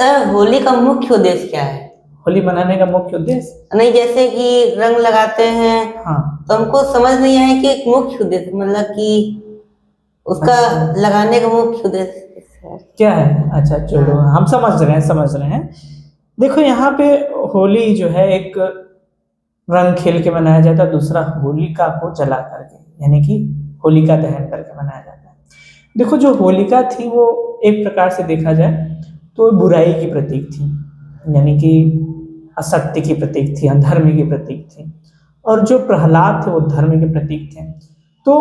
Sir Holi का मुख्य उद्देश्य क्या है? होली मनाने का मुख्य उद्देश्य नहीं, जैसे कि रंग लगाते हैं, हाँ तो हमको समझ नहीं आया कि एक मुख्य उद्देश्य मतलब कि उसका अच्छा। लगाने का मुख्य उद्देश्य सर क्या है? अच्छा चलो, हाँ। हम समझ रहे हैं। देखो यहाँ पे होली जो है एक रंग खेल के मनाया जाता है, दूसरा होलिका को जला करके यानी कि होलिका दहन करके मनाया जाता है। देखो जो होलिका थी वो एक प्रकार से देखा जाए तो बुराई की प्रतीक थी, यानी कि असत्य की प्रतीक थी, अधर्म की प्रतीक थी। और जो प्रहलाद थे वो धर्म के प्रतीक थे। तो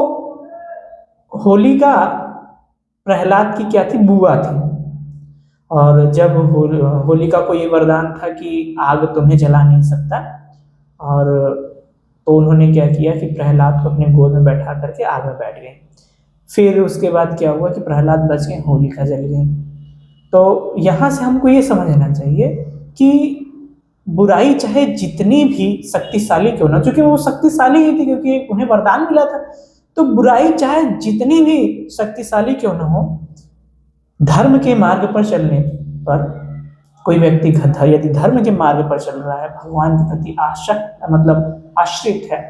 होलिका प्रहलाद की क्या थी? बुआ थी। और जब होलिका को ये वरदान था कि आग तुम्हें जला नहीं सकता, और तो उन्होंने क्या किया कि प्रहलाद को अपने गोद में बैठा करके आग में बैठ गए। फिर उसके बाद क्या हुआ कि प्रहलाद बच गए, होलिका जल गई। तो यहाँ से हमको ये समझना चाहिए कि बुराई चाहे जितनी भी शक्तिशाली क्यों ना, क्योंकि वो शक्तिशाली ही थी क्योंकि उन्हें वरदान मिला था, तो बुराई चाहे जितनी भी शक्तिशाली क्यों ना हो, धर्म के मार्ग पर चलने पर कोई व्यक्ति यदि धर्म के मार्ग पर चल रहा है, भगवान के प्रति आसक्त मतलब आश्रित है,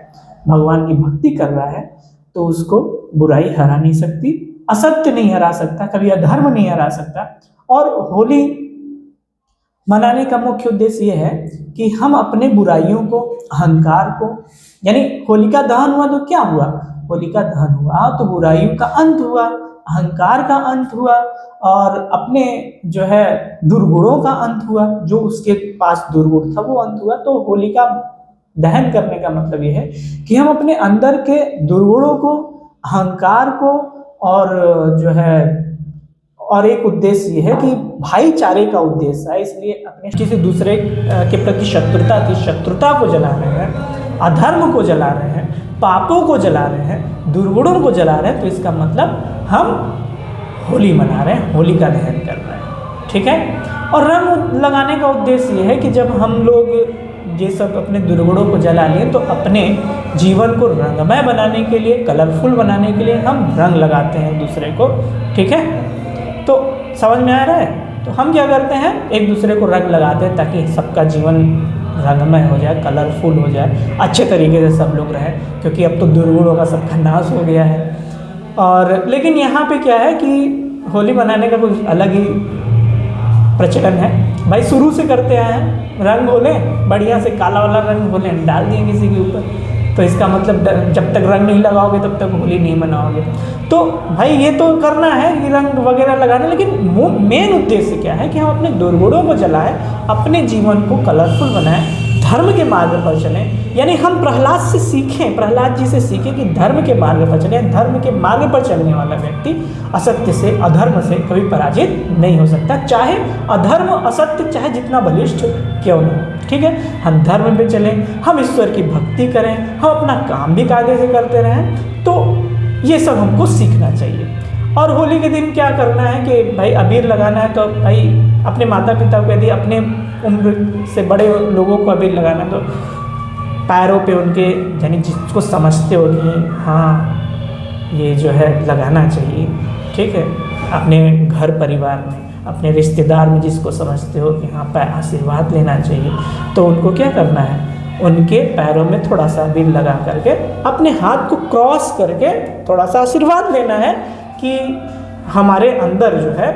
भगवान की भक्ति कर रहा है, तो उसको बुराई हरा नहीं सकती, असत्य नहीं हरा सकता, कभी अधर्म नहीं हरा सकता। और होली मनाने का मुख्य उद्देश्य यह है कि हम अपने बुराइयों को, अहंकार को, यानी होलिका दहन हुआ तो क्या हुआ? होलिका दहन हुआ तो बुराइयों का अंत हुआ, अहंकार का अंत हुआ, और अपने जो है दुर्गुणों का अंत हुआ, जो उसके पास दुर्गुण था वो अंत हुआ। तो होलिका दहन करने का मतलब यह है कि हम अपने अंदर के दुर्गुणों को, अहंकार को, और जो है और एक उद्देश्य ये है कि भाईचारे का उद्देश्य है, इसलिए अपने किसी दूसरे के प्रति शत्रुता थी, शत्रुता को जला रहे हैं, अधर्म को जला रहे हैं, पापों को जला रहे हैं, दुर्गुणों को जला रहे हैं, तो इसका मतलब हम होली मना रहे हैं, होली का दहन कर रहे हैं, ठीक है। और रंग लगाने का उद्देश्य ये है कि जब हम लोग ये सब अपने दुर्गुणों को जला लिए, तो अपने जीवन को रंगमय बनाने के लिए, कलरफुल बनाने के लिए हम रंग लगाते हैं दूसरे को, ठीक है। तो समझ में आ रहा है? तो हम क्या करते हैं, एक दूसरे को रंग लगाते हैं ताकि सबका जीवन रंगमय हो जाए, कलरफुल हो जाए, अच्छे तरीके से सब लोग रहें, क्योंकि अब तो दुर्गुणों का सबका नाश हो गया है। और लेकिन यहाँ पे क्या है कि होली मनाने का कुछ अलग ही प्रचलन है भाई, शुरू से करते आए हैं, रंग घोले बढ़िया से, काला वाला रंग घोले डाल दिए किसी के ऊपर, तो इसका मतलब जब तक रंग नहीं लगाओगे तब तक होली नहीं मनाओगे। तो भाई ये तो करना है कि रंग वगैरह लगाना, लेकिन मेन उद्देश्य क्या है कि हम अपने दुर्गुणों को जलाएं, अपने जीवन को कलरफुल बनाएं, धर्म के मार्ग पर चलें। यानी हम प्रहलाद से सीखें, प्रहलाद जी से सीखें कि धर्म के मार्ग पर चलें। धर्म के मार्ग पर चलने वाला व्यक्ति असत्य से, अधर्म से कभी पराजित नहीं हो सकता, चाहे अधर्म असत्य चाहे जितना बलिष्ठ क्यों ना हो, ठीक है। हम धर्म पे चलें, हम ईश्वर की भक्ति करें, हम अपना काम भी कायदे से करते रहें, तो ये सब हमको सीखना चाहिए। और होली के दिन क्या करना है कि भाई अबीर लगाना है, तो भाई अपने माता पिता को, यदि अपने उम्र से बड़े लोगों को अबीर लगाना है, तो पैरों पे उनके, यानी जिसको समझते हो कि हाँ ये जो है लगाना चाहिए, ठीक है, अपने घर परिवार में, अपने रिश्तेदार में जिसको समझते हो कि हाँ पैर आशीर्वाद लेना चाहिए, तो उनको क्या करना है, उनके पैरों में थोड़ा सा अबीर लगा करके अपने हाथ को क्रॉस करके थोड़ा सा आशीर्वाद लेना है कि हमारे अंदर जो है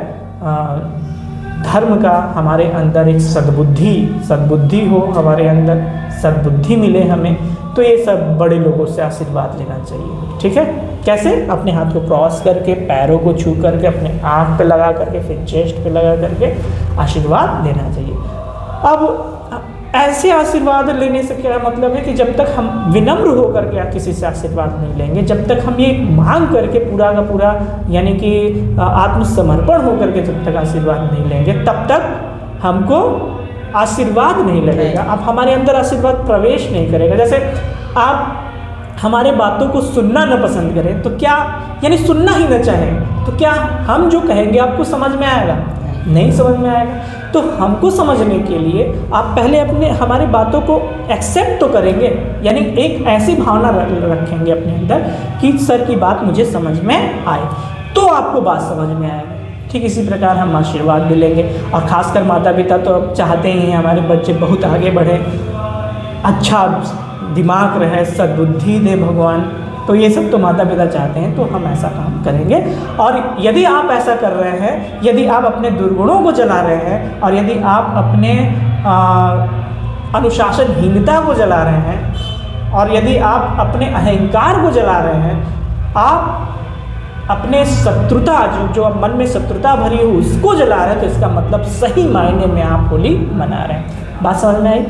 धर्म का, हमारे अंदर एक सद्बुद्धि हो, हमारे अंदर सद्बुद्धि मिले हमें। तो ये सब बड़े लोगों से आशीर्वाद लेना चाहिए, ठीक है। कैसे? अपने हाथ को क्रॉस करके, पैरों को छू करके, अपने आँख पे लगा करके, फिर चेस्ट पे लगा करके आशीर्वाद लेना चाहिए। अब ऐसे आशीर्वाद लेने से क्या मतलब है कि जब तक हम विनम्र होकर के किसी से आशीर्वाद नहीं लेंगे, जब तक हम ये मांग करके पूरा का पूरा यानी कि आत्मसमर्पण होकर के जब तक आशीर्वाद नहीं लेंगे, तब तक हमको आशीर्वाद नहीं लगेगा। अब हमारे अंदर आशीर्वाद प्रवेश नहीं करेगा। जैसे आप हमारे बातों को सुनना न पसंद करें, तो क्या, यानी सुनना ही न चाहें, तो क्या हम जो कहेंगे आपको समझ में आएगा? नहीं समझ में आएगा। तो हमको समझने के लिए आप पहले हमारी बातों को एक्सेप्ट तो करेंगे, यानी एक ऐसी भावना रखेंगे अपने अंदर कि सर की बात मुझे समझ में आए, तो आपको बात समझ में आएगी। ठीक इसी प्रकार हम आशीर्वाद भी लेंगे। और ख़ासकर माता पिता तो अब चाहते ही हैं हमारे बच्चे बहुत आगे बढ़े, अच्छा दिमाग रहे, सद्बुद्धि दे भगवान, तो ये सब तो माता पिता चाहते हैं, तो हम ऐसा काम करेंगे। और यदि आप ऐसा कर रहे हैं, यदि आप अपने दुर्गुणों को जला रहे हैं और यदि आप अपने अनुशासनहीनता को जला रहे हैं और यदि आप अपने अहंकार को जला रहे हैं, आप अपने शत्रुता जो मन में शत्रुता भरी हो उसको जला रहे हैं, तो इसका मतलब सही मायने में आप होली मना रहे हैं। बात समझ में आई?